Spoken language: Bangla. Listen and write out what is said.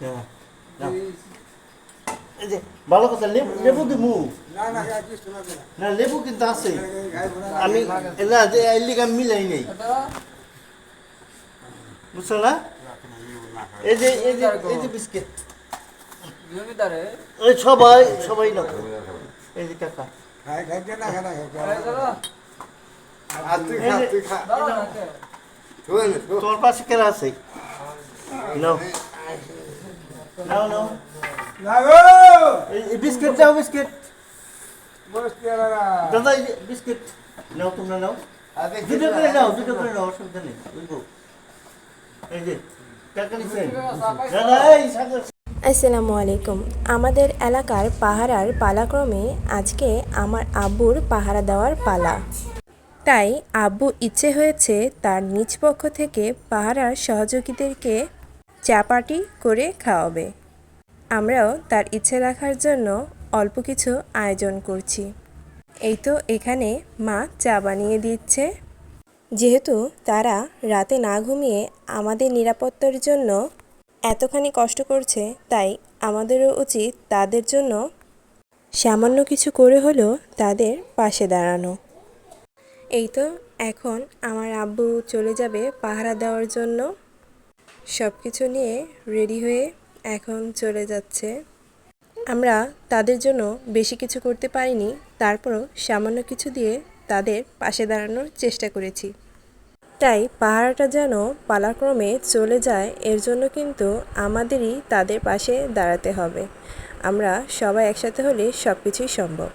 হ্যাঁ নাও। এই যে ভালো কথা, লেবু লেবু দিমু না, লেবু কিন্তু আছে। আমি না যে এলিগা মিলাই নেই, বুঝছো না? এই যে বিস্কিট, ওই সবাই সবাই নাও। এই যে কাকা, তোমার পাশে কেনা আছে? নাও নাও নাও, এই বিস্কিট দাও, বিস্কিট দাদা, এই যে বিস্কিট নাও, তোমরা নাও, দুটো করে নাও, দুটো করে নাও, অসুবিধা নেই, বুঝবো। এই যে কাকা নিচ্ছে দাদা, এই সাগর। আসসালামু আলাইকুম। আমাদের এলাকার পাহারার পালাক্রমে আজকে আমার আব্বুর পাহারা দেওয়ার পালা। তাই আব্বু ইচ্ছে হয়েছে তার নিজ পক্ষ থেকে পাহারার সহযোগীদেরকে চা পার্টি করে খাওয়াবে। আমরাও তার ইচ্ছে রাখার জন্য অল্প কিছু আয়োজন করছি। এই তো এখানে মা চা বানিয়ে দিচ্ছে। যেহেতু তারা রাতে না ঘুমিয়ে আমাদের নিরাপত্তার জন্য এতখানি কষ্ট করছে, তাই আমাদেরও উচিত তাদের জন্য সামান্য কিছু করে হলেও তাদের পাশে দাঁড়ানো। এই তো এখন আমার আব্বু চলে যাবে পাহারা দেওয়ার জন্য। সব কিছু নিয়ে রেডি হয়ে এখন চলে যাচ্ছে। আমরা তাদের জন্য বেশি কিছু করতে পারিনি, তারপরও সামান্য কিছু দিয়ে তাদের পাশে দাঁড়ানোর চেষ্টা করেছি। তাই পাহারাটা যেন পালাক্রমে চলে যায়, এর জন্য কিন্তু আমাদেরই তাদের পাশে দাঁড়াতে হবে। আমরা সবাই একসাথে হলে সব কিছুই সম্ভব।